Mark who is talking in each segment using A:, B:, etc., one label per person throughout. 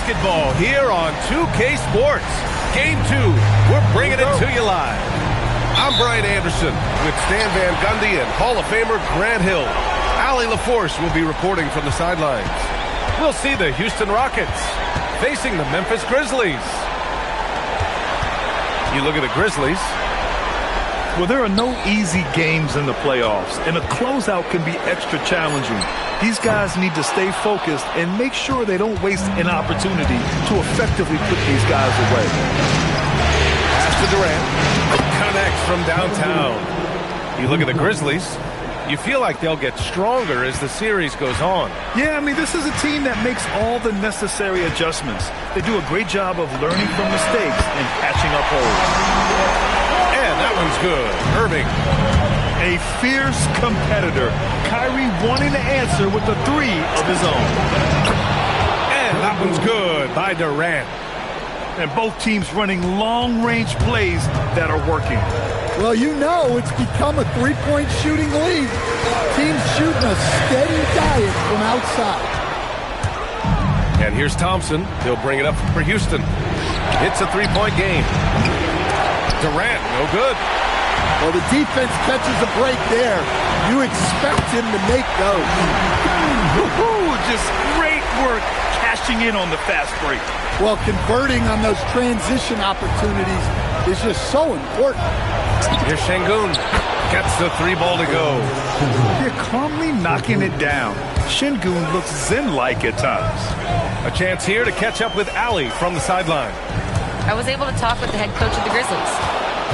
A: basketball here on 2K Sports. Game 2, we're bringing it to you live. I'm Brian Anderson with Stan Van Gundy and Hall of Famer Grant Hill. Allie LaForce will be reporting from the sidelines. We'll see the Houston Rockets facing the Memphis Grizzlies. You look at the Grizzlies.
B: Well, there are no easy games in the playoffs, and a closeout can be extra challenging. These guys need to stay focused and make sure they don't waste an opportunity to effectively put these guys away.
A: Pass to Durant. Connects from downtown. You look at the Grizzlies. You feel like they'll get stronger as the series goes on.
B: Yeah, I mean, this is a team that makes all the necessary adjustments. They do a great job of learning from mistakes and patching up holes.
A: And that one's good. Irving.
B: A fierce competitor. Kyrie wanting to answer with a three of his own.
A: And that one's good by Durant.
B: And both teams running long-range plays that are working.
C: Well, you know it's become a three-point shooting league. Teams shooting a steady diet from outside.
A: And here's Thompson. He'll bring it up for Houston. It's a three-point game. Durant, no good.
C: Well, the defense catches a break there. You expect him to make those.
B: Just great work cashing in on the fast break.
C: Well, converting on those transition opportunities is just so important.
A: Here's Şengün. Gets the three ball to go.
B: They're calmly knocking it down. Şengün looks zen-like at times.
A: A chance here to catch up with Allie from the sideline.
D: I was able to talk with the head coach of the Grizzlies.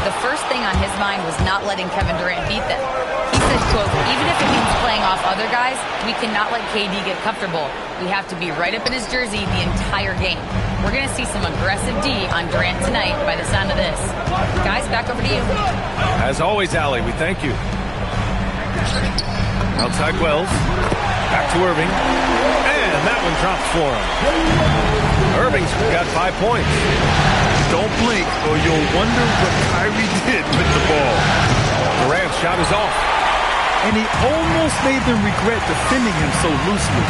D: The first thing on his mind was not letting Kevin Durant beat them. He said, quote, even if it means playing off other guys, we cannot let KD get comfortable. We have to be right up in his jersey the entire game. We're going to see some aggressive D on Durant tonight by the sound of this. Guys, back over to you.
A: As always, Allie, we thank you. Outside Wells. Back to Irving. And that one drops for him. Irving's got 5 points.
B: Don't blink or you'll wonder what Kyrie did with the ball.
A: Durant's shot is off.
B: And he almost made them regret defending him so loosely.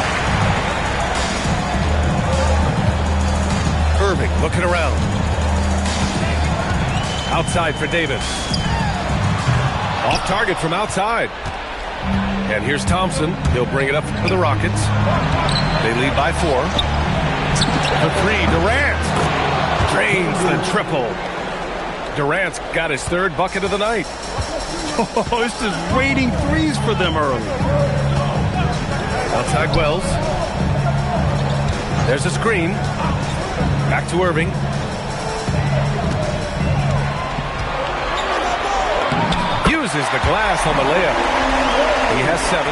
A: Irving looking around. Outside for Davis. Off target from outside. And here's Thompson. He'll bring it up for the Rockets. They lead by 4. The three, Durant. Drains the triple. Durant's got his 3rd bucket of the night.
B: Oh, it's just raining threes for them early.
A: Outside Wells. There's a screen. Back to Irving. Uses the glass on the layup. He has 7.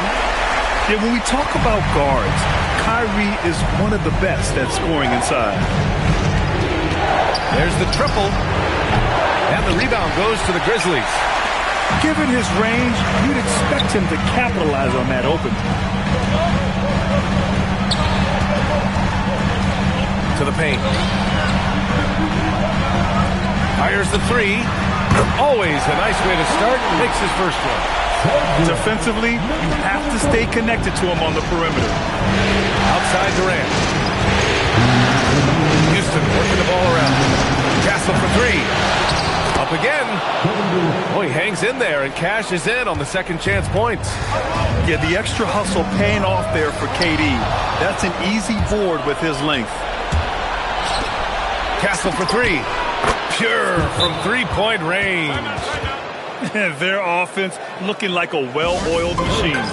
B: Yeah, when we talk about guards, Kyrie is one of the best at scoring inside.
A: There's the triple. And the rebound goes to the Grizzlies.
B: Given his range, you'd expect him to capitalize on that opening.
A: To the paint. Fires the three. Always a nice way to start. Makes his first one.
B: Defensively, you have to stay connected to him on the perimeter.
A: Outside Durant. Houston working the ball around. Castle for 3. Up again. Oh, he hangs in there and cashes in on the second chance points.
B: Yeah, the extra hustle paying off there for KD. That's an easy board with his length.
A: Castle for 3. Pure from three-point range.
B: Their offense looking like a well-oiled machine.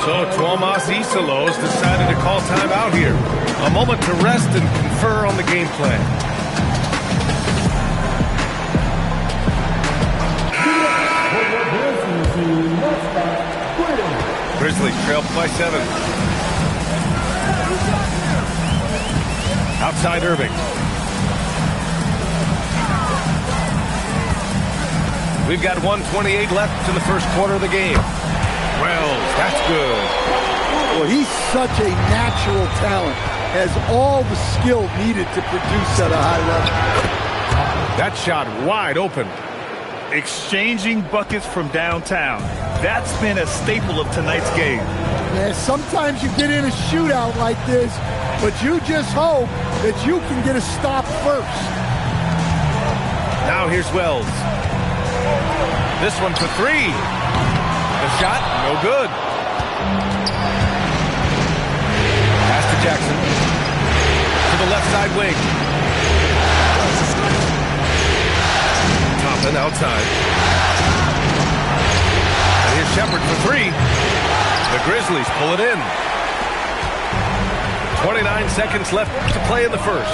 A: So Tuomas Isalos decided to call timeout here. A moment to rest and confer on the game plan. Grizzlies trail by 7. Outside Irving. We've got 1:28 left in the first quarter of the game. Wells, that's good.
C: Well, he's such a natural talent. Has all the skill needed to produce at a high level.
A: That shot wide open.
B: Exchanging buckets from downtown. That's been a staple of tonight's game.
C: Yeah, sometimes you get in a shootout like this, but you just hope that you can get a stop first.
A: Now here's Wells. This one for three. The shot, no good. Pass to Jackson. To the left side wing. Thompson outside. And here's Shepard for three. The Grizzlies pull it in. 29 seconds left to play in the first.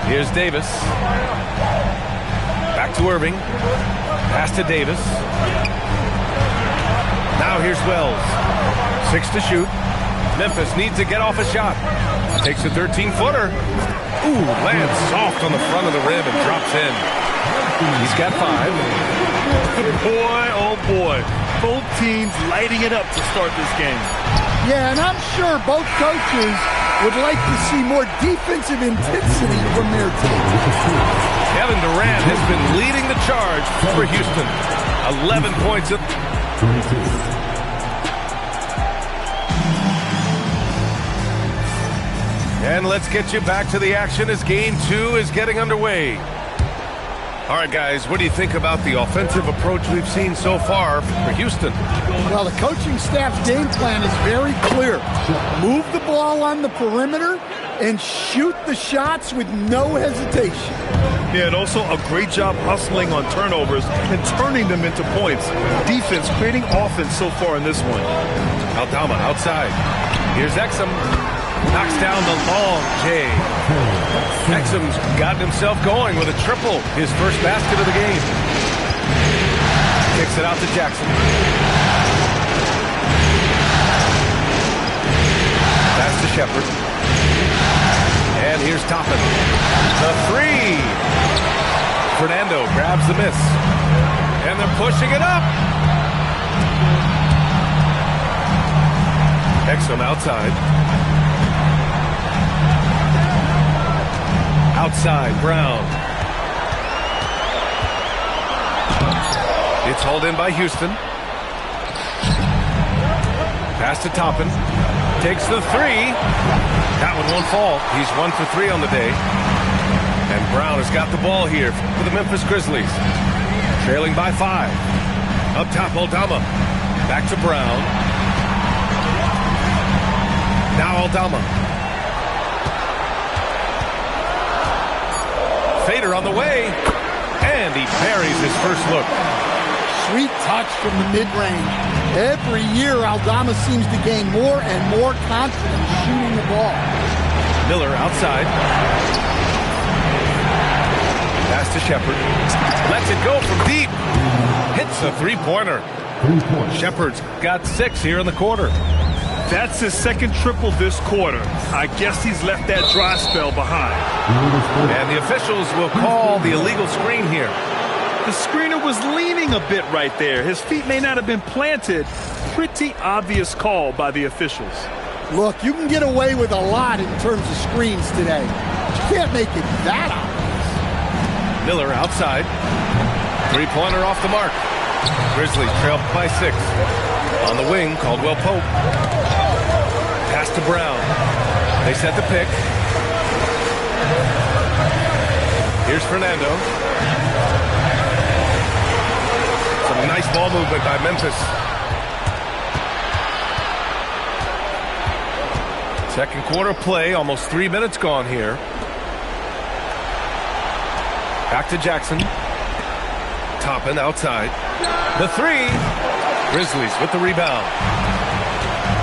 A: Here's Davis. Back to Irving. Pass to Davis. Now here's Wells. 6 to shoot. Memphis needs to get off a shot. Takes a 13-footer. Ooh, lands soft on the front of the rim and drops in. He's got 5.
B: Boy, oh boy. Both teams lighting it up to start this game.
C: Yeah, and I'm sure both coaches would like to see more defensive intensity from their team.
A: Kevin Durant has been leading the charge for Houston. 11 points. And let's get you back to the action as Game 2 is getting underway. All right, guys, what do you think about the offensive approach we've seen so far for Houston?
C: Well, the coaching staff's game plan is very clear. Move the ball on the perimeter and shoot the shots with no hesitation.
B: Yeah, and also a great job hustling on turnovers and turning them into points. Defense creating offense so far in this one.
A: Aldama outside. Here's Exum. Knocks down the long J. Exum's gotten himself going with a triple. His first basket of the game. Kicks it out to Jackson. Pass to Shepard. And here's Toppin. The three. Fernando grabs the miss. And they're pushing it up. Exum outside. Outside, Brown. It's hauled in by Houston. Pass to Toppin. Takes the three. That one won't fall. He's 1 for 3 on the day. And Brown has got the ball here for the Memphis Grizzlies. Trailing by 5. Up top, Aldama. Back to Brown. Now Aldama. Fader on the way, and he buries his first look.
C: Sweet touch from the mid-range. Every year, Aldama seems to gain more and more confidence shooting the ball.
A: Miller outside. Pass to Shepard. Lets it go from deep. Hits a three-pointer. Shepard's got 6 here in the quarter.
B: That's his second triple this quarter. I guess he's left that dry spell behind.
A: And the officials will call the illegal screen here.
B: The screener was leaning a bit right there. His feet may not have been planted. Pretty obvious call by the officials.
C: Look, you can get away with a lot in terms of screens today. But you can't make it that obvious.
A: Miller outside. Three-pointer off the mark. Grizzlies trail by 6. On the wing, Caldwell Pope. Pass to Brown. They set the pick. Here's Fernando. Some nice ball movement by Memphis. Second quarter play, almost 3 minutes gone here. Back to Jackson. Toppin outside. The three. Grizzlies with the rebound.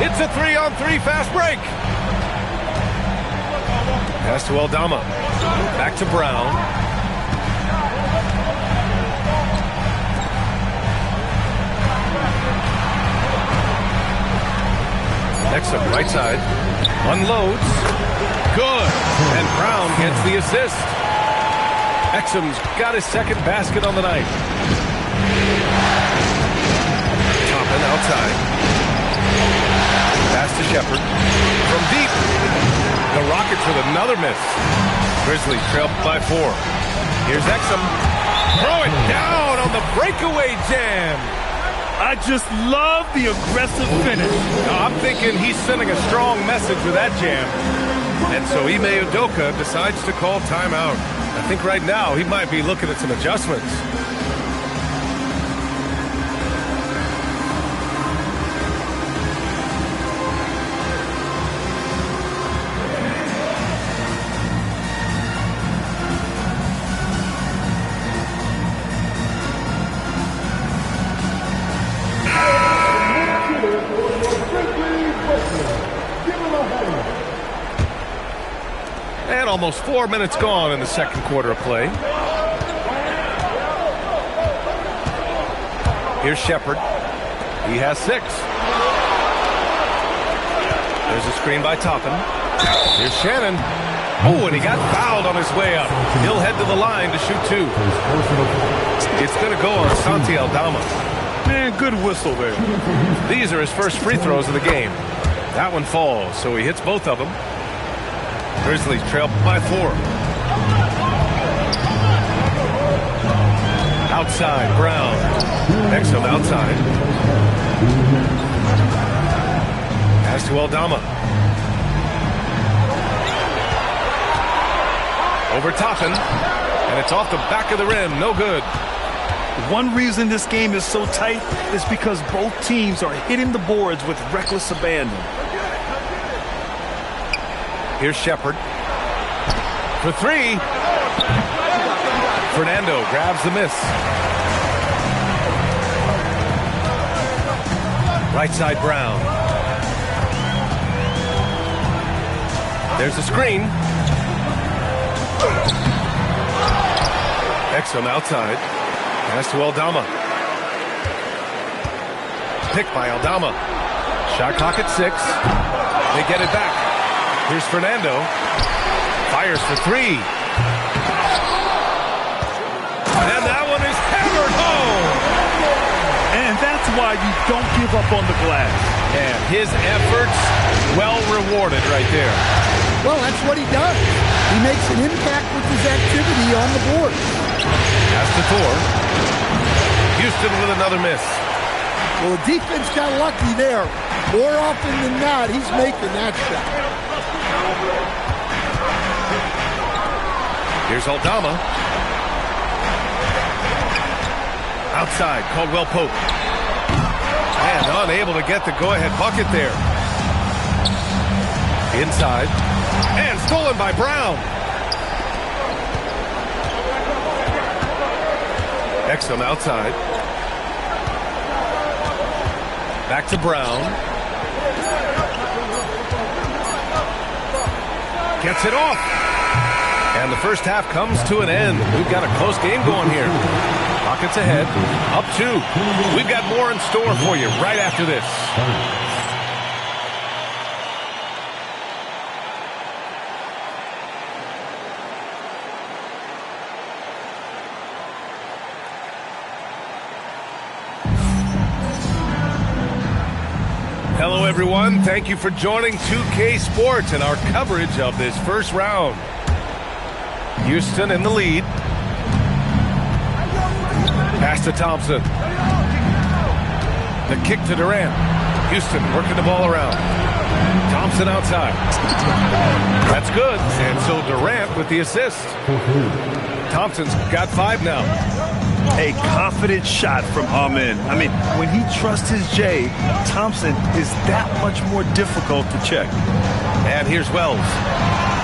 A: It's a 3-on-3 fast break. Pass to Aldama. Back to Brown. Exum right side. Unloads. Good. And Brown gets the assist. Exum's got his second basket on the night. Toppin outside. Pass to Shepard. From deep. The Rockets with another miss. Grizzlies trail by 4. Here's Exum. Throw it down on the breakaway jam.
B: I just love the aggressive finish.
A: I'm thinking he's sending a strong message with that jam. And so Ime Udoka decides to call timeout. I think right now he might be looking at some adjustments. And almost 4 minutes gone in the second quarter of play. Here's Shepard. He has 6. There's a screen by Toppin. Here's Shannon. Oh, and he got fouled on his way up. He'll head to the line to shoot 2. It's going to go on Santi Aldama.
B: Man, good whistle there.
A: These are his first free throws of the game. That one falls, so he hits both of them. Grizzlies trail by 4. Outside, Brown. Exum outside. Pass to Aldama. Over Toppin. And it's off the back of the rim. No good.
B: One reason this game is so tight is because both teams are hitting the boards with reckless abandon.
A: Here's Shepard. For 3. Fernando grabs the miss. Right side, Brown. There's a screen. Exum outside. Pass to Aldama. Picked by Aldama. Shot clock at 6. They get it back. Here's Fernando. Fires for 3. And that one is hammered home.
B: And that's why you don't give up on the glass.
A: And his efforts well rewarded right there.
C: Well, that's what he does. He makes an impact with his activity on the board.
A: Pass to Thor. Houston with another miss.
C: Well, the defense got lucky there. More often than not, he's making that shot.
A: Here's Aldama. Outside, Caldwell Pope. And unable to get the go-ahead bucket there. Inside. And stolen by Brown. Exum outside. Back to Brown. Gets it off. And the first half comes to an end. We've got a close game going here. Rockets ahead. Up 2. We've got more in store for you right after this. Hello, everyone. Thank you for joining 2K Sports and our coverage of this first round. Houston in the lead. Pass to Thompson. The kick to Durant. Houston working the ball around. Thompson outside. That's good. And so Durant with the assist. Thompson's got 5 now.
B: A confident shot from Amen. I mean, when he trusts his J, Thompson is that much more difficult to check.
A: And here's Wells.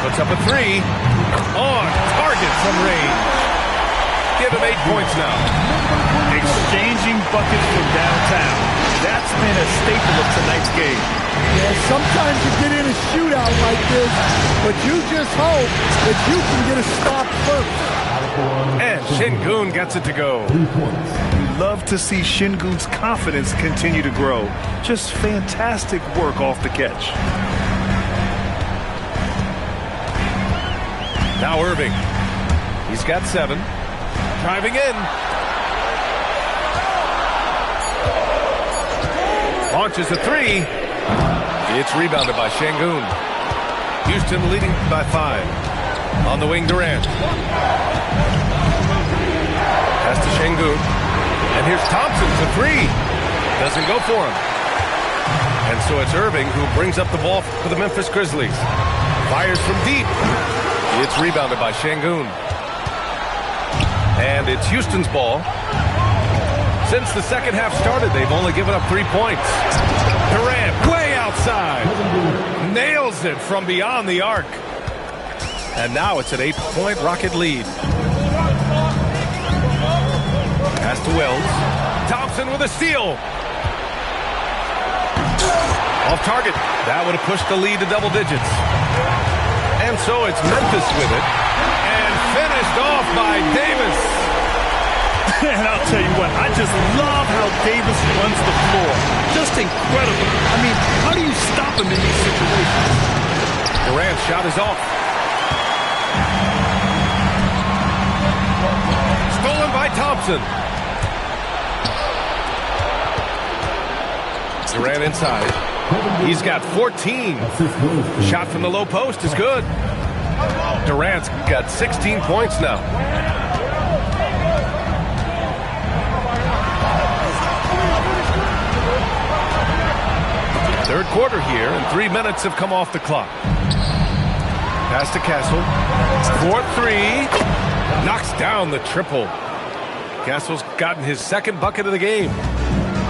A: Puts up a 3. On target from range. Give him 8 points now.
B: Exchanging buckets from downtown. That's been a staple of tonight's game.
C: Yeah, sometimes you get in a shootout like this, but you just hope that you can get a stop first.
A: And Şengün gets it to go.
B: We love to see Şengün's confidence continue to grow. Just fantastic work off the catch.
A: Now Irving. He's got 7. Driving in. Launches a 3. It's rebounded by Şengün. Houston leading by 5. On the wing, Durant. Pass to Şengün. And here's Thompson for 3. Doesn't go for him. And so it's Irving who brings up the ball for the Memphis Grizzlies. Fires from deep. It's rebounded by Şengün. And it's Houston's ball. Since the second half started, they've only given up 3 points. Durant way outside. Nails it from beyond the arc. And now it's an 8-point Rocket lead. Pass to Wells. Thompson with a steal. Off target. That would have pushed the lead to double digits. And so it's Memphis with it. And finished off by Davis.
B: And I'll tell you what, I just love how Davis runs the floor. Just incredible. I mean, how do you stop him in these situations?
A: Durant's shot is off. Stolen by Thompson. Durant inside. He's got 14. Shot from the low post is good. Durant's got 16 points now. Third quarter here, and 3 minutes have come off the clock. Pass to Castle. 4-3. Knocks down the triple. Castle's gotten his second bucket of the game.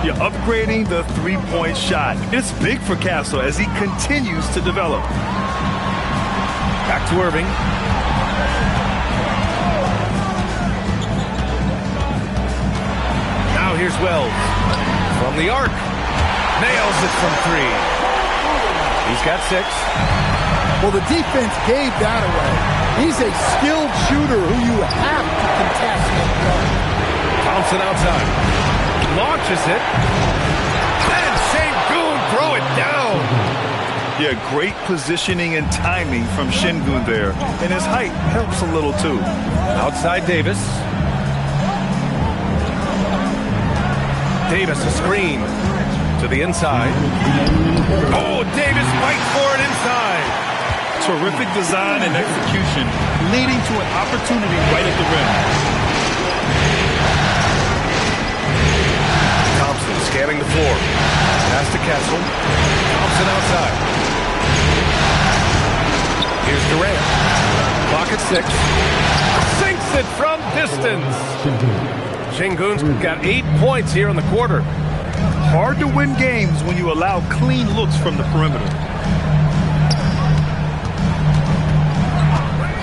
B: You're upgrading the three-point shot. It's big for Castle as he continues to develop.
A: Back to Irving. Now here's Wells. From the arc. Nails it from 3. He's got 6.
C: Well, the defense gave that away. He's a skilled shooter who you have to contest.
A: Thompson outside. Launches it. And Şengün throw it down.
B: Yeah, great positioning and timing from Şengün there. And his height helps a little too.
A: Outside Davis. Davis a screen. To the inside. Oh, Davis fights for it inside.
B: Terrific design and execution, leading to an opportunity right at the rim.
A: Thompson scanning the floor. Pass to Castle. Thompson outside. Here's Durant. Clock at 6. Sinks it from distance. Şengün's got 8 points here in the quarter.
B: Hard to win games when you allow clean looks from the perimeter.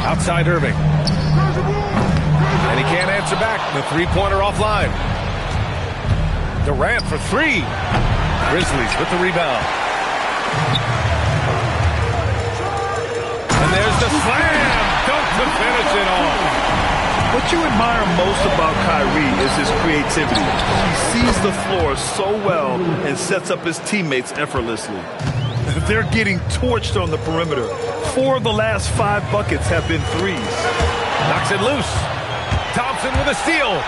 A: Outside Irving. And he can't answer back. The three-pointer offline. Durant for 3. Grizzlies with the rebound. And there's the slam. Dunk to finish it off.
B: What you admire most about Kyrie is his creativity. He sees the floor so well and sets up his teammates effortlessly. They're getting torched on the perimeter. 4 of the last 5 buckets have been threes.
A: Knocks it loose. Thompson with a steal.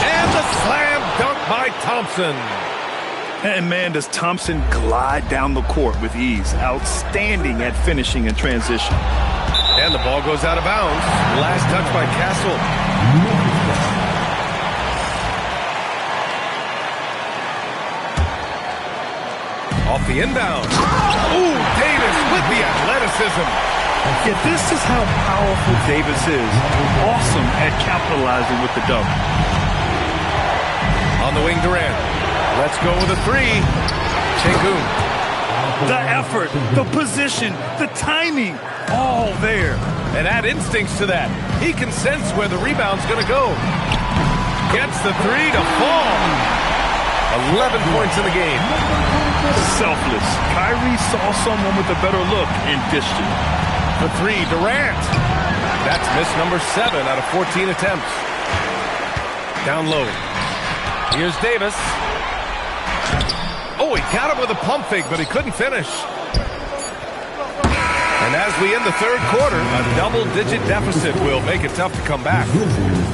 A: And the slam dunk by Thompson.
B: And man, does Thompson glide down the court with ease. Outstanding at finishing in transition.
A: And the ball goes out of bounds. Last touch by Castle. Off the inbound. Ooh, Davis with the athleticism.
B: Yeah, this is how powerful Davis is. Awesome at capitalizing with the dunk.
A: On the wing, Durant. Let's go with a 3. Şengün.
B: The effort, the position, the timing, all there.
A: And add instincts to that. He can sense where the rebound's going to go. Gets the 3 to fall. 11 points in the game.
B: Selfless. Kyrie saw someone with a better look and dished it.
A: The 3, Durant. That's miss number 7 out of 14 attempts. Down low. Here's Davis. Oh, he got him with a pump fake, but he couldn't finish. And as we end the third quarter, a double-digit deficit will make it tough to come back.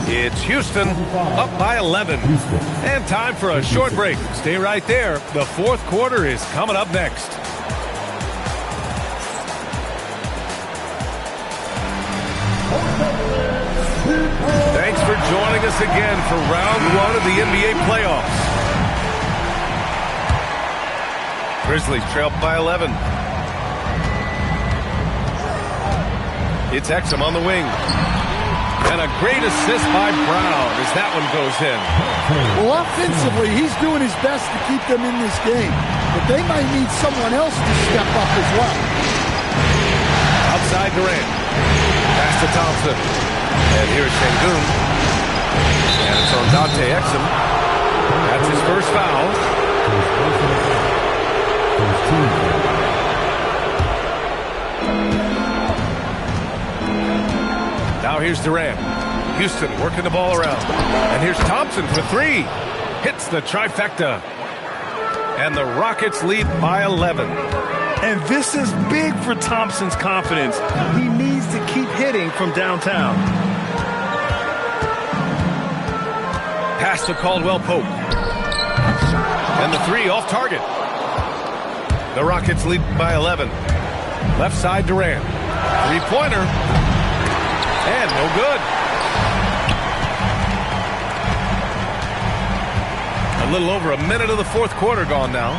A: It's Houston up by 11. And time for a short break. Stay right there. The fourth quarter is coming up next. Thanks for joining us again for round 1 of the NBA playoffs. Grizzlies trail by 11. It's Exum on the wing. And a great assist by Brown as that one goes in.
C: Well, offensively, he's doing his best to keep them in this game. But they might need someone else to step up as well.
A: Outside Durant. Pass to Thompson. And here's Sengun. And it's on Dante Exum. That's his first foul. Now here's Durant. Houston working the ball around. And here's Thompson for three. Hits the trifecta. And the Rockets lead by 11.
B: And this is big for Thompson's confidence. He needs to keep hitting from downtown.
A: Pass to Caldwell Pope. And the three off target. The Rockets lead by 11. Left side Durant. Three-pointer. And no good. A little over a minute of the fourth quarter gone now.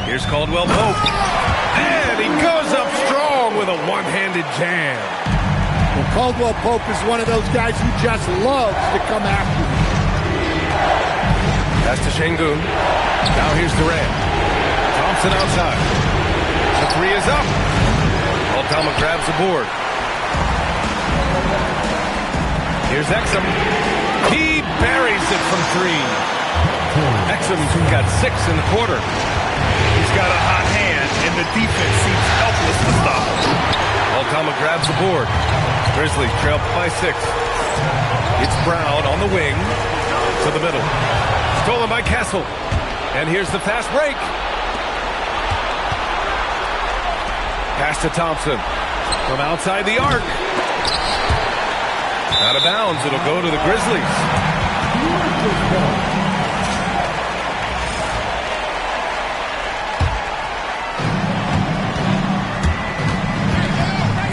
A: Here's Caldwell Pope. And he goes up strong with a one-handed jam.
C: Well, Caldwell Pope is one of those guys who just loves to come after you.
A: That's to Sengun. Now here's Durant. Thompson outside. The three is up. Altama grabs the board. Here's Exum. He buries it from three. Exum got 6 in the quarter.
B: He's got a hot hand, and the defense seems helpless to stop him.
A: Altama grabs the board. Grizzlies trail by 6. It's Brown on the wing to the middle. Stolen by Castle. And here's the fast break. Pass to Thompson from outside the arc. Out of bounds. It'll go to the Grizzlies.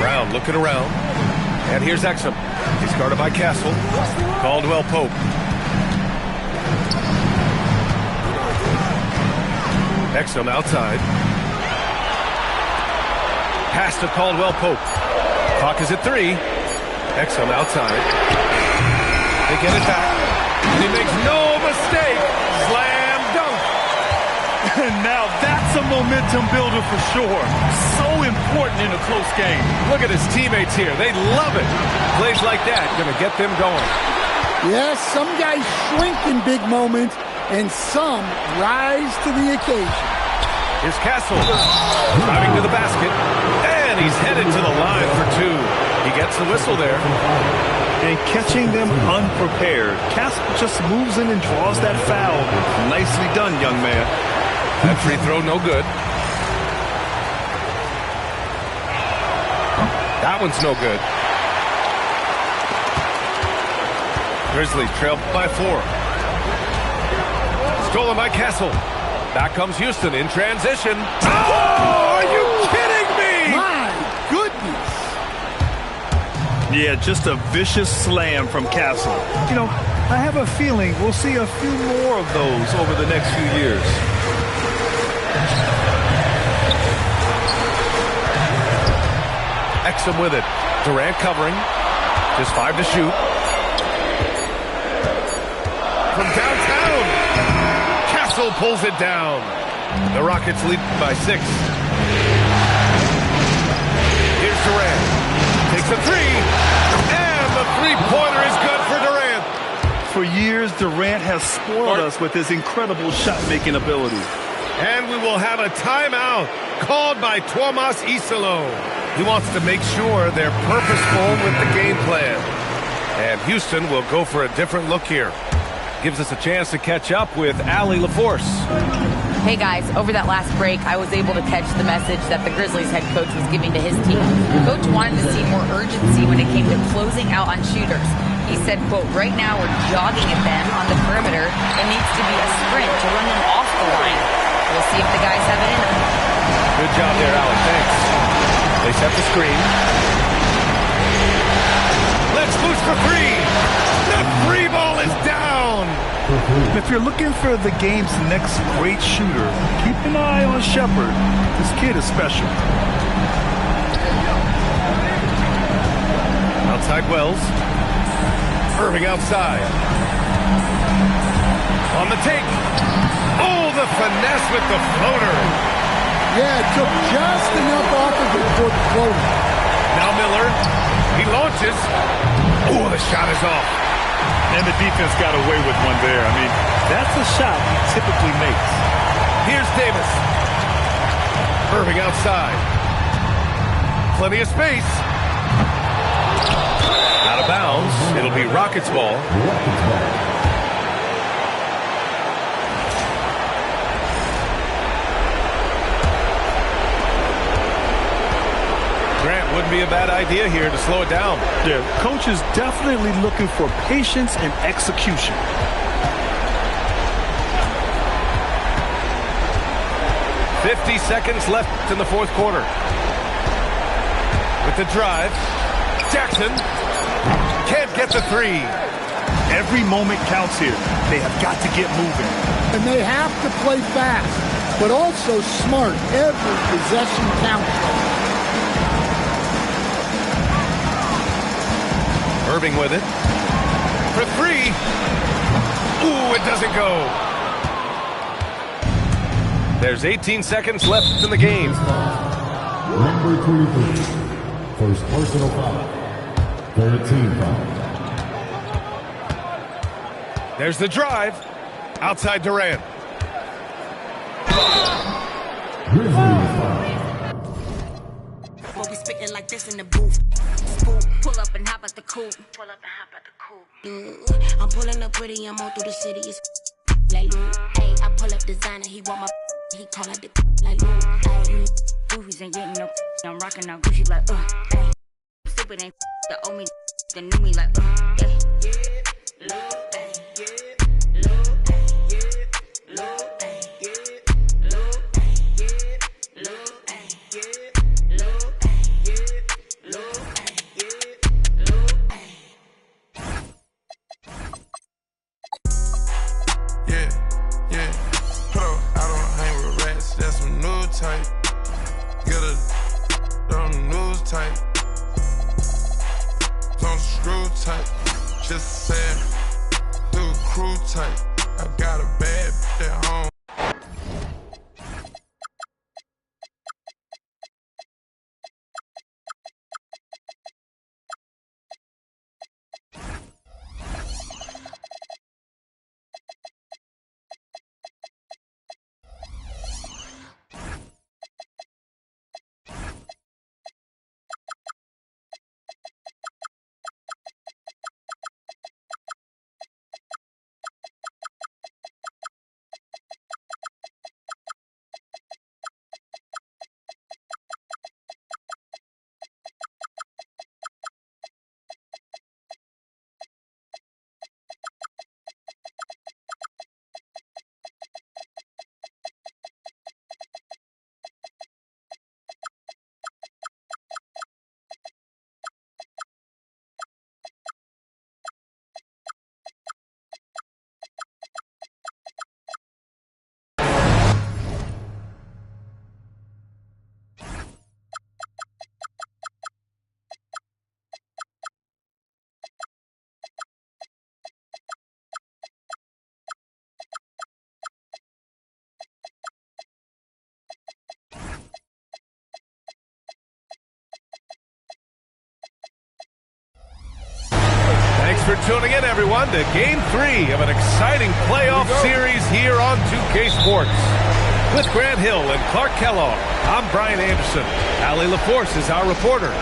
A: Brown looking around. And here's Exum. He's guarded by Castle. Caldwell Pope. Exum outside. Pass to Caldwell Pope. Clock is at 3. Exum outside. They get it back. And he makes no mistake. Slam dunk.
B: And now that's a momentum builder for sure. So important in a close game.
A: Look at his teammates here. They love it. Plays like that going to get them going.
C: Yes, some guys shrink in big moments, and some rise to the occasion.
A: Here's Castle. Driving to the basket. And he's headed to the line for 2. He gets the whistle there.
B: And catching them unprepared. Castle just moves in and draws that foul. Nicely done, young man.
A: That free throw no good. That one's no good. Grizzlies trail by 4. Stolen by Castle. Back comes Houston in transition. Oh, are you kidding me?
C: My goodness.
B: Yeah, just a vicious slam from Castle. You know, I have a feeling we'll see a few more of those over the next few years.
A: Exum with it. Durant covering. Just 5 to shoot. From downtown. Castle pulls it down. The Rockets lead by 6. Here's Durant. Takes a 3. And the three-pointer is good for Durant.
B: For years, Durant has spoiled us with his incredible shot-making ability.
A: And we will have a timeout called by Tuomas Isalo. He wants to make sure they're purposeful with the game plan. And Houston will go for a different look here. Gives us a chance to catch up with Allie LaForce.
D: Hey guys, over that last break, I was able to catch the message that the Grizzlies head coach was giving to his team. Coach wanted to see more urgency when it came to closing out on shooters. He said, quote, right now we're jogging at them on the perimeter. It needs to be a sprint to run them off the line. We'll see if the guys have it in them.
A: Good job there, Allie. Thanks. They set the screen. Let's loose for 3. The 3 ball is down.
B: If you're looking for the game's next great shooter, keep an eye on Shepard. This kid is special.
A: Outside Wells. Irving outside. On the take. Oh, the finesse with the floater.
C: Yeah, it took just enough off of it for the floater.
A: Now Miller. He launches. Oh, the shot is off.
B: And the defense got away with one there. I mean, that's a shot he typically makes.
A: Here's Davis. Irving outside. Plenty of space. Out of bounds. It'll be Rockets ball. Grant, wouldn't be a bad idea here to slow it down.
B: Yeah, coach is definitely looking for patience and execution.
A: "50 seconds left in the fourth quarter. With the drive, Jackson can't get the three.
B: Every moment counts here. They have got to get moving.
C: And they have to play fast, but also smart. Every possession counts.
A: Irving with it. For three. Ooh, it doesn't go. There's 18 seconds left in the game.
E: Number 23. First personal foul. Third team foul.
A: There's the drive. Outside Durant.
E: Grizzlies foul.
F: We'll be spitting like this in the booth. Pull up and hop at the coupe. I'm pulling up pretty, I'm all through the city. It's like, hey, I pull up designer, he want my, he call it the like, hey, goofies ain't getting no. I'm rocking out Gucci like, hey, stupid ain't the owe me, the knew me like, hey.
A: Thanks for tuning in, everyone, to Game 3 of an exciting playoff series here on 2K Sports. With Grant Hill and Clark Kellogg, I'm Brian Anderson. Allie LaForce is our reporter.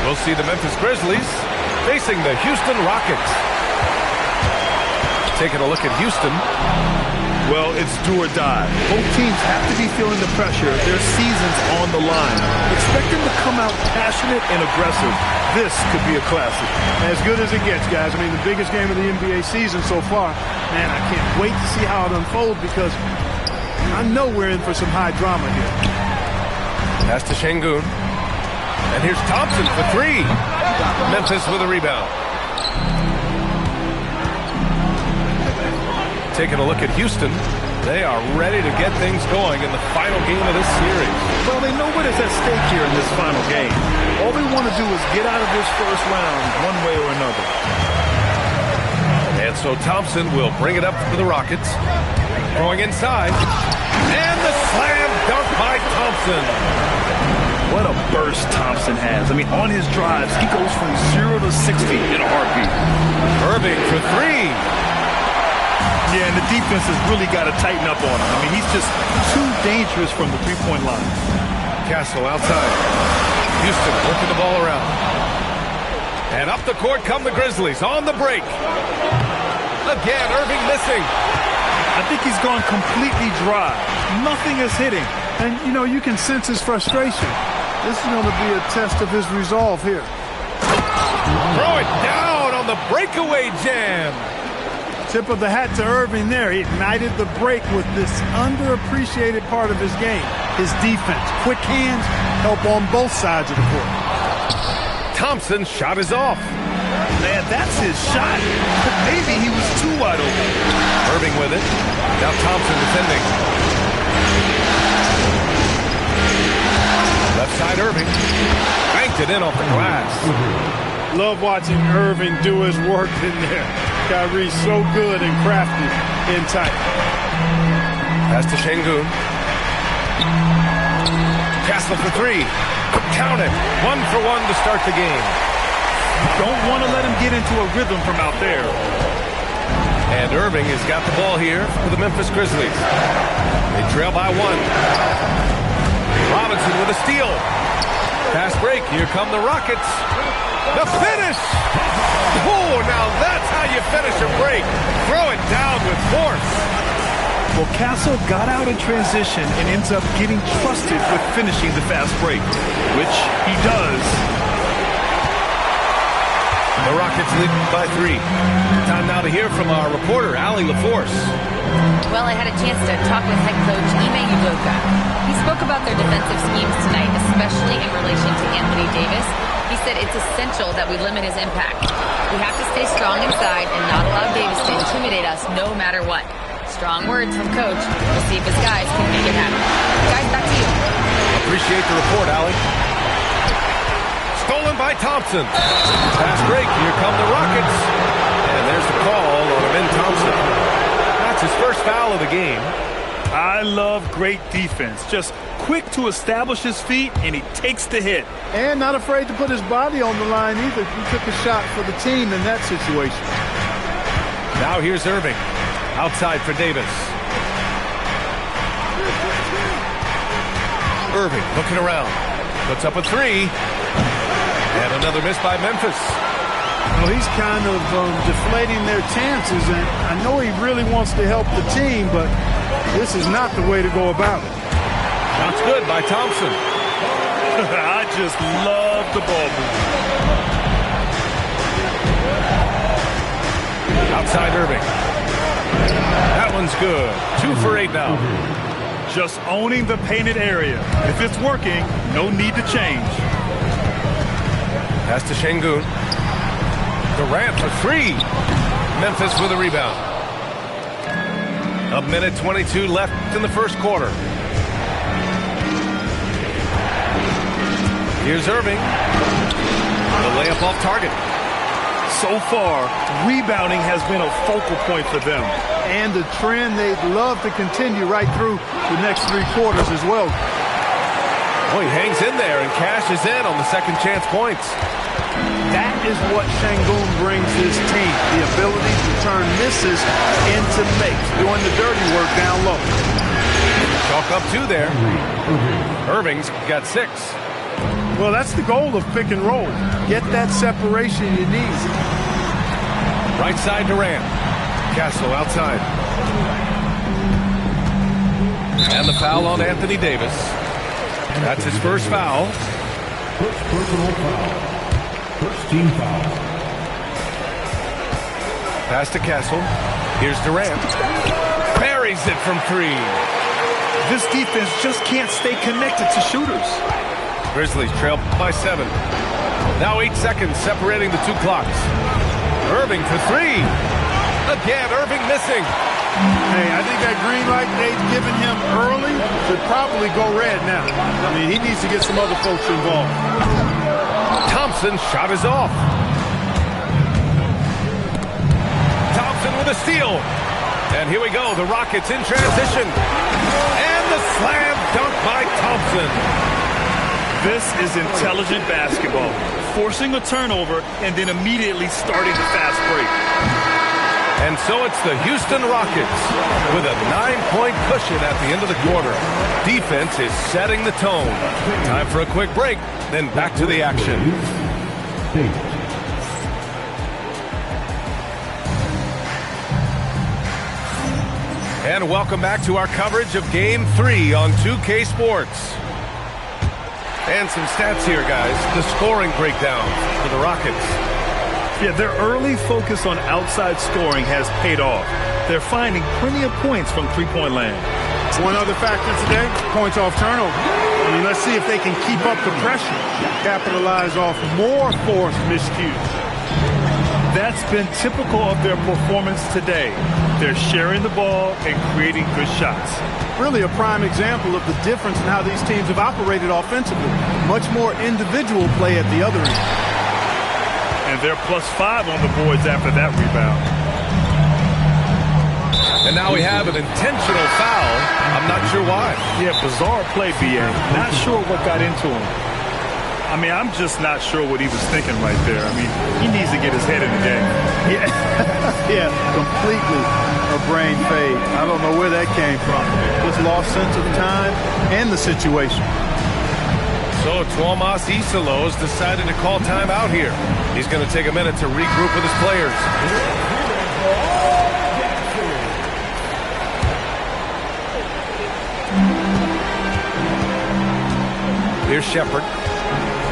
A: We'll see the Memphis Grizzlies facing the Houston Rockets. Taking a look at Houston.
B: Well, it's do or die. Both teams have to be feeling the pressure. Their season's on the line. Expect them to come out passionate and aggressive. This could be a classic.
G: As good as it gets, guys. I mean, the biggest game of the NBA season so far. Man, I can't wait to see how it unfolds because I know we're in for some high drama here.
A: Pass to Şengün. And here's Thompson for three. Memphis with a rebound. Taking a look at Houston, they are ready to get things going in the final game of this series.
B: Well, they know what is at stake here in this final game. All they want to do is get out of this first round one way or another.
A: And so Thompson will bring it up for the Rockets. Throwing inside. And the slam dunk by Thompson.
B: What a burst Thompson has. I mean, on his drives, he goes from 0 to 60 in a heartbeat.
A: Irving for three.
B: Yeah, and the defense has really got to tighten up on him. I mean, he's just too dangerous from the three-point line.
A: Castle outside. Houston working the ball around. And up the court come the Grizzlies on the break. Again, Irving missing.
B: I think he's gone completely dry. Nothing is hitting.
G: And, you know, you can sense his frustration. This is going to be a test of his resolve here.
A: Throw it down on the breakaway jam.
G: Tip of the hat to Irving there. He ignited the break with this underappreciated part of his game. His defense, quick hands, help on both sides of the court.
A: Thompson's shot is off.
B: Man, that's his shot. But maybe he was too wide open.
A: Irving with it. Now Thompson defending. Left side Irving. Banked it in off the glass.
G: Love watching Irving do his work in there. Kyrie's so good and crafty in tight.
A: Pass to Şengün. Castle for three. Count it. 1 for 1 to start the game.
B: Don't want to let him get into a rhythm from out there.
A: And Irving has got the ball here for the Memphis Grizzlies. They trail by 1. Robinson with a steal. Fast break. Here come the Rockets. The finish. Oh, now that's how you finish a break. Throw it down with force.
B: Well, Castle got out in transition and ends up getting trusted with finishing the fast break, which he does.
A: The Rockets lead by 3. Time now to hear from our reporter, Allie LaForce.
D: Well, I had a chance to talk with head coach Ime Udoka. He spoke about their defensive schemes tonight, especially in relation to Anthony Davis. He said it's essential that we limit his impact. We have to stay strong inside and not allow Davis to intimidate us no matter what. Strong words from coach. We'll see if his guys can make it happen. Guys, back to you.
A: Appreciate the report, Allie. Stolen by Thompson. Fast break. Here come the Rockets. And there's the call on Ben Thompson. That's his first foul of the game.
B: I love great defense. Just quick to establish his feet, and he takes the hit.
G: And not afraid to put his body on the line either. He took a shot for the team in that situation.
A: Now here's Irving. Outside for Davis. Irving looking around. Puts up a 3. And another miss by Memphis.
G: Well, he's kind of deflating their chances, and I know he really wants to help the team, but this is not the way to go about it.
A: Shots good by Thompson.
B: I just love the ball movement.
A: Outside Irving. That one's good. 2 for 8 now.
B: Just owning the painted area. If it's working, no need to change.
A: Pass to Şengün. Durant for 3. Memphis with a rebound. A minute 22 left in the first quarter. Here's Irving. The layup off target.
B: So far, rebounding has been a focal point for them.
G: And the trend they'd love to continue right through the next 3 quarters as well.
A: Oh, he hangs in there and cashes in on the second chance points.
G: That is what Şengün brings his team, the ability to turn misses into makes, doing the dirty work down low.
A: Chalk up 2 there. Irving's got 6.
G: Well, that's the goal of pick and roll. Get that separation you need.
A: Right side Durant. Castle outside. And the foul on Anthony Davis. That's his first foul.
E: First personal foul. First team foul.
A: Pass to Castle. Here's Durant. Buries it from 3.
B: This defense just can't stay connected to shooters.
A: Grizzlies trail by 7. Now 8 seconds separating the 2 clocks. Irving for 3. Again, Irving missing.
G: Hey, I think that green light they've given him early should probably go red now. I mean, he needs to get some other folks involved.
A: Thompson's shot is off. Thompson with a steal. And here we go, the Rockets in transition. And the slam dunk by Thompson.
B: This is intelligent basketball. Forcing a turnover and then immediately starting the fast break.
A: And so it's the Houston Rockets with a 9-point cushion at the end of the quarter. Defense is setting the tone. Time for a quick break, then back to the action. And welcome back to our coverage of Game 3 on 2K Sports. And some stats here, guys. The scoring breakdown for the Rockets.
B: Yeah, their early focus on outside scoring has paid off. They're finding plenty of points from three-point land.
G: One other factor today, points off turnover. I mean, let's see if they can keep up the pressure, capitalize off more forced miscues.
B: That's been typical of their performance today. They're sharing the ball and creating good shots.
G: Really a prime example of the difference in how these teams have operated offensively. Much more individual play at the other end.
B: And they're +5 on the boards after that rebound.
A: And now we have an intentional foul. I'm not sure why.
B: Yeah, bizarre play, B.A. Not sure what got into him. I mean, I'm just not sure what he was thinking right there. I mean, he needs to get his head in the game.
G: Yeah, completely a brain fade. I don't know where that came from. Just lost sense of time and the situation.
A: So Tuomas Isalos decided to call timeout here. He's going to take a minute to regroup with his players. Here's Shepard.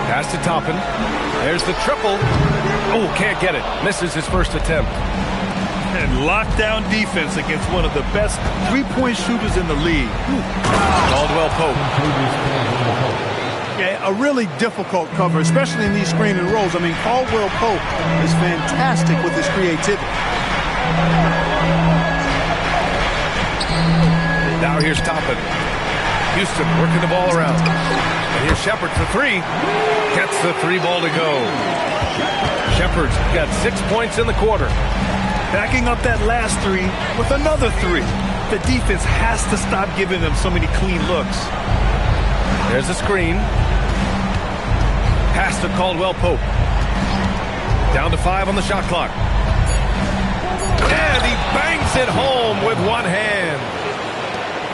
A: Pass to Toppin. There's the triple. Oh, can't get it. Misses his first attempt.
B: And lockdown defense against one of the best three-point shooters in the league.
A: Caldwell Pope.
G: Yeah, a really difficult cover, especially in these screen and rolls. I mean, Caldwell Pope is fantastic with his creativity.
A: Now here's Toppin. Houston working the ball around. And here's Shepard for three. Gets the three ball to go. Shepard's got 6 points in the quarter.
B: Backing up that last three with another three. The defense has to stop giving them so many clean looks.
A: There's a screen. Pass to Caldwell Pope. Down to 5 on the shot clock. And he bangs it home with one hand.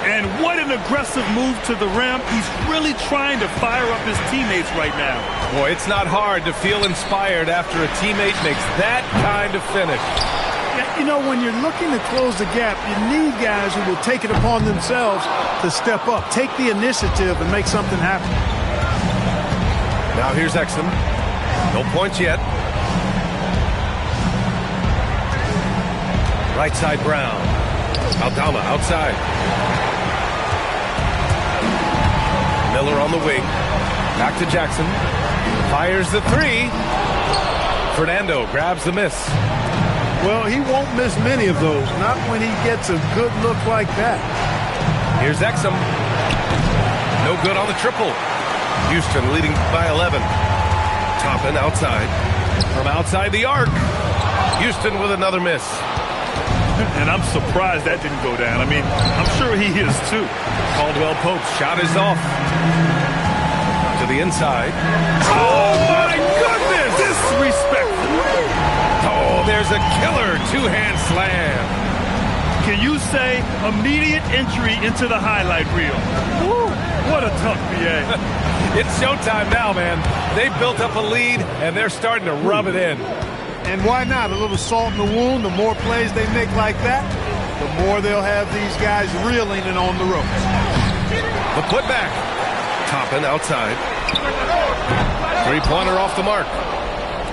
B: And what an aggressive move to the rim. He's really trying to fire up his teammates right now.
A: Boy, it's not hard to feel inspired after a teammate makes that kind of finish.
G: You know, when you're looking to close the gap, you need guys who will take it upon themselves to step up, take the initiative, and make something happen.
A: Now here's Exum. No points yet. Right side Brown. Aldama outside. Miller on the wing. Back to Jackson. Fires the three. Fernando grabs the miss.
G: Well, he won't miss many of those, not when he gets a good look like that.
A: Here's Exum. No good on the triple. Houston leading by 11. Toppin outside. From outside the arc. Houston with another miss.
B: And I'm surprised that didn't go down. I mean, I'm sure he is too.
A: Caldwell Pope's shot is off. To the inside. Oh, my goodness!
B: Disrespectful.
A: Oh, there's a killer two-hand slam.
B: Can you say immediate entry into the highlight reel? Woo, what a tough BA.
A: It's showtime now, man. They built up a lead, and they're starting to rub it in.
G: And why not? A little salt in the wound. The more plays they make like that, the more they'll have these guys reeling and on the ropes.
A: The putback. Toppin outside. Three-pointer off the mark.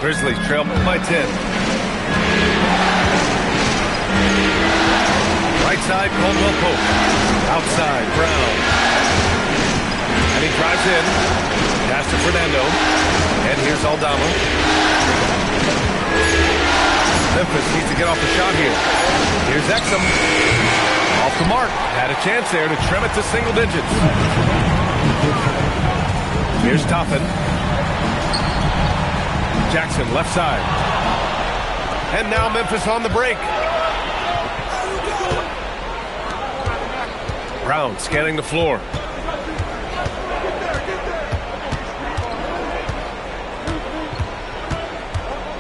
A: Grizzlies trail by 10. Right side, Caldwell Pope. Outside, Brown. And he drives in. Pass to Fernando. And here's Aldama. Memphis Memphis needs to get off the shot here. Here's Exum. Off the mark. Had a chance there to trim it to single digits. Here's Toppin. Jackson, left side. And now Memphis on the break. Brown scanning the floor.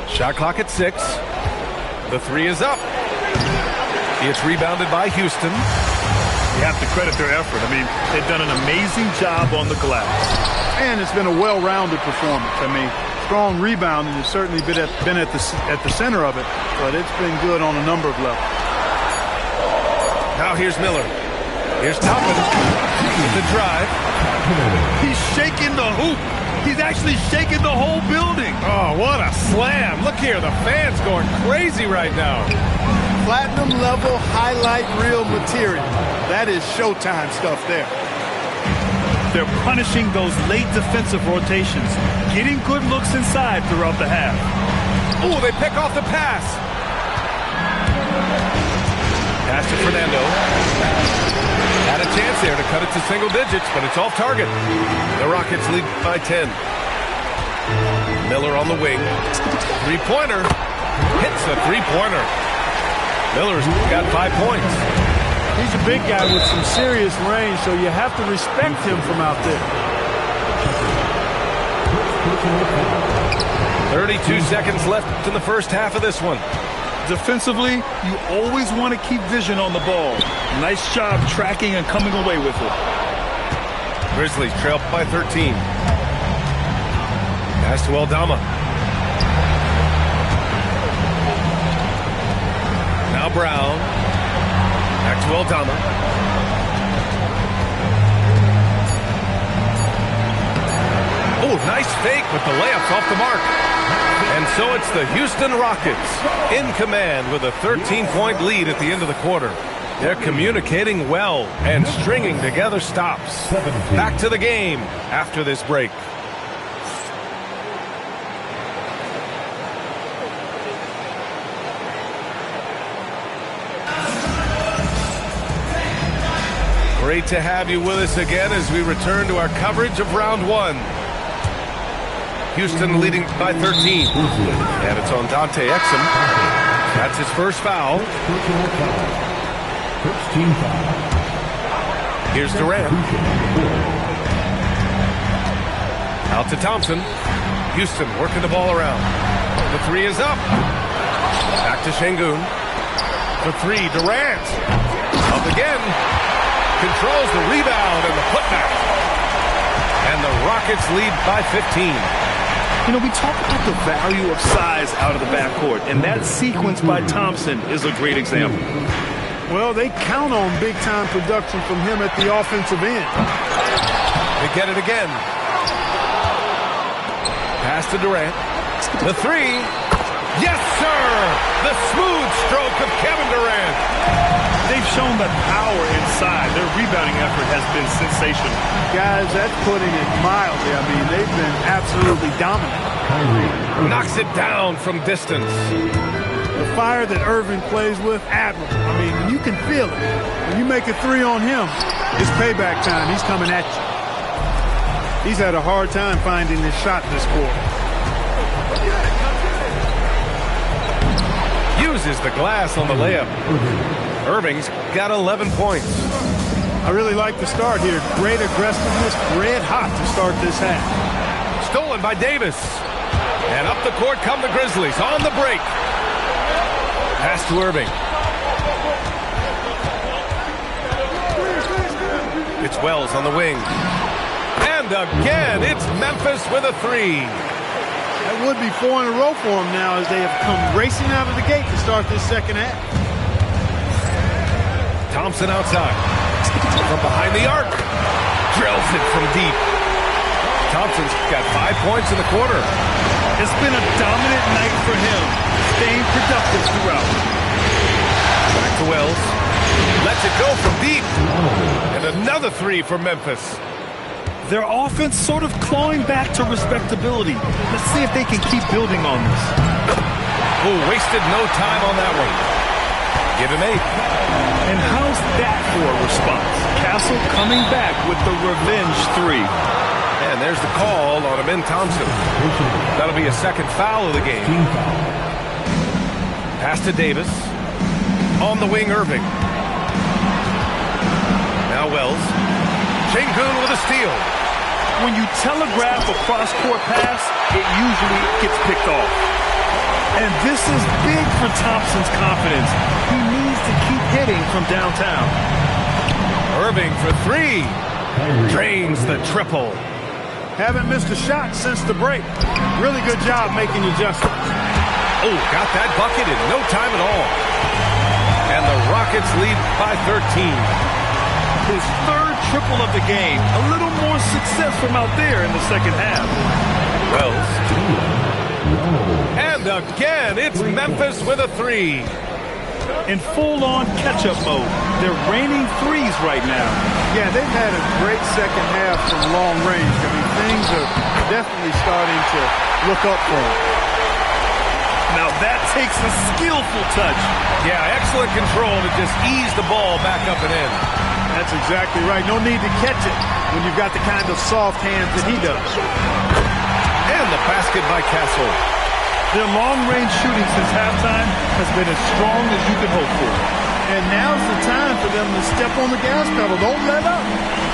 A: Shot clock at 6. The three is up. It's rebounded by Houston.
B: You have to credit their effort. I mean, they've done an amazing job on the glass.
G: And it's been a well-rounded performance. I mean, strong rebounding has certainly been at the center of it, but it's been good on a number of levels.
A: Now here's Miller. Here's Toppin. The drive.
B: He's shaking the hoop. He's actually shaking the whole building.
A: Oh, what a slam. Look here, the fans going crazy right now.
G: Platinum level highlight reel material. That is Showtime stuff there.
B: They're punishing those late defensive rotations, getting good looks inside throughout the half.
A: Oh, they pick off the pass. Pass to Fernando. Had a chance there to cut it to single digits, but it's off target. The Rockets lead by 10. Miller on the wing. Three-pointer. Hits the three-pointer. Miller's got 5 points.
G: He's a big guy with some serious range, so you have to respect him from out there.
A: 32 seconds left in the first half of this one.
B: Defensively, you always want to keep vision on the ball. Nice job tracking and coming away with it.
A: Grizzlies trail by 13. Pass to Aldama. Now Brown. Back to Aldama. Oh, nice fake, but the layup's off the mark. And so it's the Houston Rockets in command with a 13-point lead at the end of the quarter. They're communicating well and stringing together stops. Back to the game after this break. Great to have you with us again as we return to our coverage of round one. Houston leading by 13. And it's on Dante Exum. That's his first foul. Here's Durant. Out to Thompson. Houston working the ball around. The three is up. Back to Şengün. The three, Durant. Up again. Controls the rebound and the putback. And the Rockets lead by 15.
B: You know, we talk about the value of size out of the backcourt, and that sequence by Thompson is a great example.
G: Well, they count on big-time production from him at the offensive end.
A: They get it again. Pass to Durant. The three. Yes, sir! The smooth stroke of Kevin Durant.
B: They've shown the power inside. Their rebounding effort has been sensational.
G: Guys, that's putting it mildly. I mean, they've been absolutely dominant.
A: Knocks it down from distance.
G: The fire that Irving plays with, admirable. I mean, you can feel it. When you make a three on him, it's payback time. He's coming at you. He's had a hard time finding this shot this quarter.
A: Uses the glass on the layup. Irving's got 11 points.
G: I really like the start here. Great aggressiveness, red hot to start this half.
A: Stolen by Davis. And up the court come the Grizzlies on the break. Pass to Irving. It's Wells on the wing. And again, it's Memphis with a three.
G: That would be 4 in a row for them now as they have come racing out of the gate to start this second half.
A: Thompson outside. From behind the arc. Drills it from deep. Thompson's got 5 points in the quarter.
B: It's been a dominant night for him, staying productive throughout.
A: Back to Wells. Lets it go from deep. And another three for Memphis.
B: Their offense sort of clawing back to respectability. Let's see if they can keep building on this.
A: Oh, wasted no time on that one. Give him 8.
B: And how's that for a response? Castle coming back with the revenge 3.
A: And there's the call on Amin Thompson. That'll be a second foul of the game. Pass to Davis. On the wing, Irving. Now Wells. Şengün with a steal.
B: When you telegraph a cross-court pass, it usually gets picked off. And this is big for Thompson's confidence. He needs to keep hitting from downtown.
A: Irving for 3. Drains the triple.
G: Haven't missed a shot since the break. Really good job making adjustments.
A: Oh, got that bucket in no time at all. And the Rockets lead by 13.
B: His third triple of the game. A little more success from out there in the second half.
A: Wells. And again, it's Memphis with a 3.
B: In full-on catch-up mode. They're raining threes right now.
G: Yeah, they've had a great second half from long range. I mean, things are definitely starting to look up for them.
B: Now that takes a skillful touch.
A: Yeah, excellent control to just ease the ball back up and in.
G: That's exactly right. No need to catch it when you've got the kind of soft hands that he does.
A: And the basket by Castle.
B: Their long-range shooting since halftime has been as strong as you can hope for.
G: And now's the time for them to step on the gas pedal. Don't let up.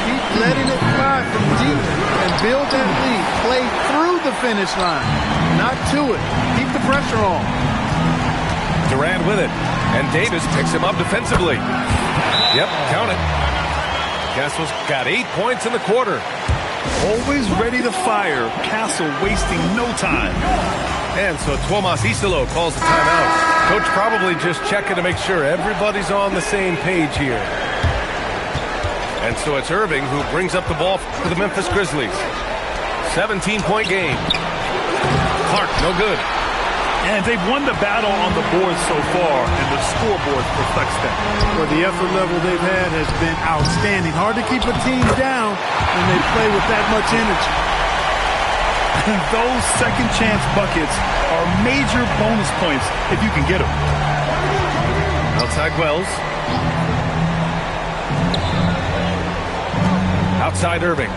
G: Keep letting it fly from deep and build that lead. Play through the finish line, not to it. Keep the pressure on.
A: Durant with it. And Davis picks him up defensively. Yep, count it. Castle's got 8 points in the quarter.
B: Always ready to fire. Castle wasting no time.
A: And so Tuomas Isalo calls a timeout. Coach probably just checking to make sure everybody's on the same page here. And so it's Irving who brings up the ball for the Memphis Grizzlies. 17-point game. Clark, no good.
B: And they've won the battle on the board so far, and the scoreboard reflects that.
G: Well, the effort level they've had has been outstanding. Hard to keep a team down when they play with that much energy.
B: Those second chance buckets are major bonus points if you can get them.
A: Outside Wells. Outside Irving.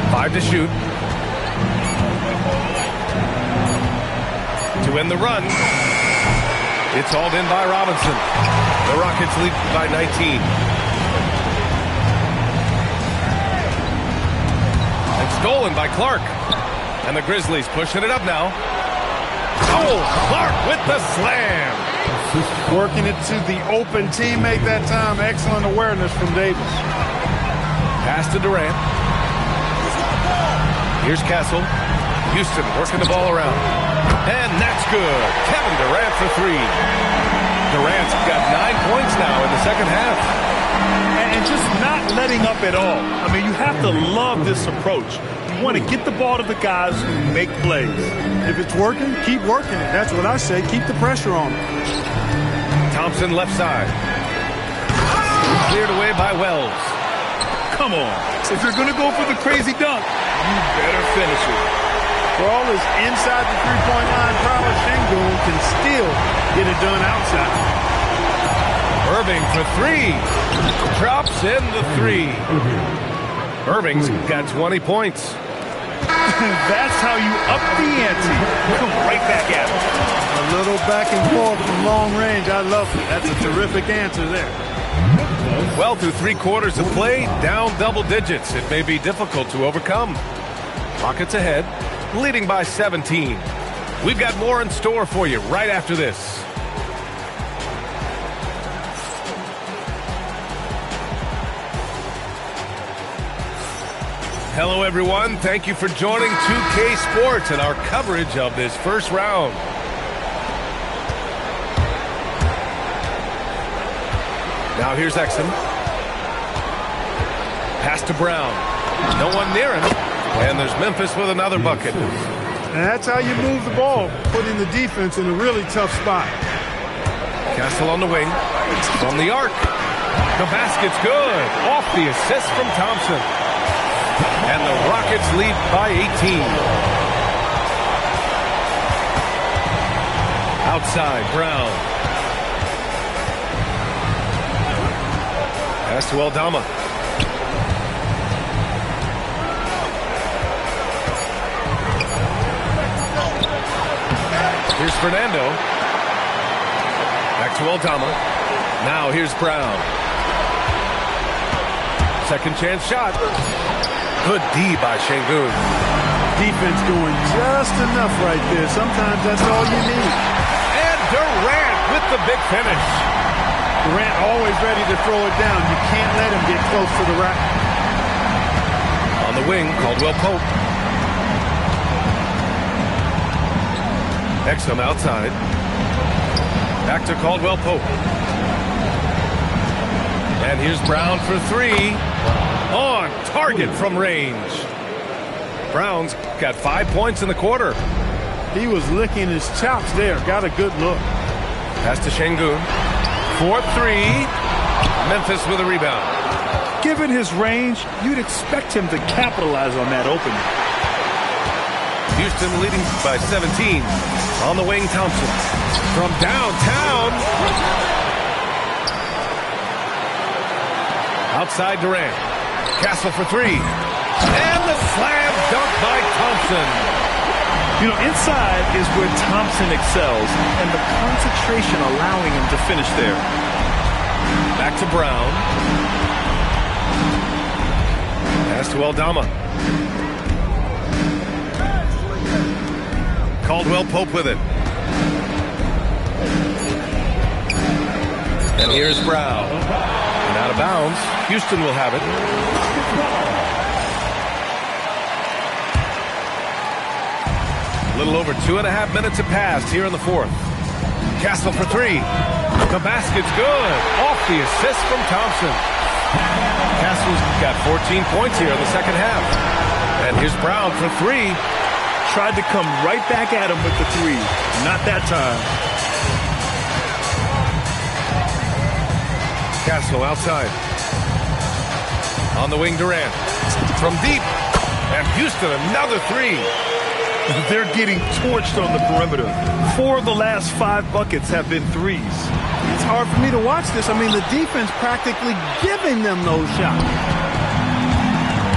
A: 5 to shoot. To win the run. It's hauled in by Robinson. The Rockets lead by 19. Stolen by Clark. And the Grizzlies pushing it up now. Oh, Clark with the slam.
G: Working it to the open teammate that time. Excellent awareness from Davis.
A: Pass to Durant. Here's Castle. Houston working the ball around. And that's good. Kevin Durant for 3. Durant's got 9 points now in the second half.
B: And just not letting up at all. I mean, you have to love this approach. You want to get the ball to the guys who make plays.
G: If it's working, keep working it. That's what I say. Keep the pressure on them.
A: Thompson left side. Cleared away by Wells.
B: Come on. If you're going to go for the crazy dunk, you better finish it.
G: For all his inside the three-point line prowess, Şengün can still get it done outside.
A: Irving for 3. Drops in the 3. Irving's got 20 points.
B: That's how you up the ante. Come right back at it.
G: A little back and forth from long range. I love it. That's a terrific answer there.
A: Well, through 3 quarters of play, down double digits. It may be difficult to overcome. Rockets ahead, leading by 17. We've got more in store for you right after this. Hello, everyone. Thank you for joining 2K Sports and our coverage of this first round. Now here's Exum. Pass to Brown. No one near him. And there's Memphis with another bucket.
G: And that's how you move the ball, putting the defense in a really tough spot.
A: Castle on the wing. From the arc. The basket's good. Off the assist from Thompson. And the Rockets lead by 18. outside, Brown. Pass to Aldama. Here's Fernando. Back to Aldama. Now here's Brown. Second chance shot. Good D by Şengün.
G: Defense doing just enough right there. Sometimes that's all you need.
A: And Durant with the big finish.
G: Durant always ready to throw it down. You can't let him get close to the rack.
A: On the wing, Caldwell Pope. Exum outside. Back to Caldwell Pope. And here's Brown for three. On target from range. Brown's got 5 points in the quarter.
G: He was licking his chops there. Got a good look.
A: Pass to Şengün. 4-3. Memphis with a rebound.
B: Given his range, you'd expect him to capitalize on that opening.
A: Houston leading by 17. On the wing, Thompson. From downtown. Outside Durant. Castle for three. And the slam dunk by Thompson.
B: You know, inside is where Thompson excels, and the concentration allowing him to finish there.
A: Back to Brown. Pass to Aldama. Caldwell Pope with it. And here's Brown. And out of bounds. Houston will have it. A little over 2.5 minutes have passed here in the fourth. Castle for three. The basket's good. Off the assist from Thompson. Castle's got 14 points here in the second half. And here's Brown for three.
B: Tried to come right back at him with the three. Not that time.
A: Castle outside. On the wing, Durant. From deep. And Houston, another three.
B: They're getting torched on the perimeter. 4 of the last 5 buckets have been threes.
G: It's hard for me to watch this. I mean, the defense practically giving them those shots.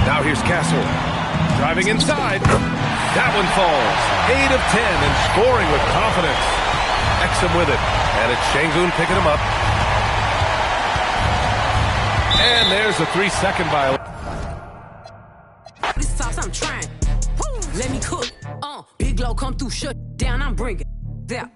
A: Now here's Castle. Driving inside. That one falls. 8 of 10 and scoring with confidence. Exum with it. And it's Şengün picking him up. And there's a 3-second violation.
H: This sauce I'm trying. Woo, let me cook. Big Glow come through, shut down, I'm bringing. There.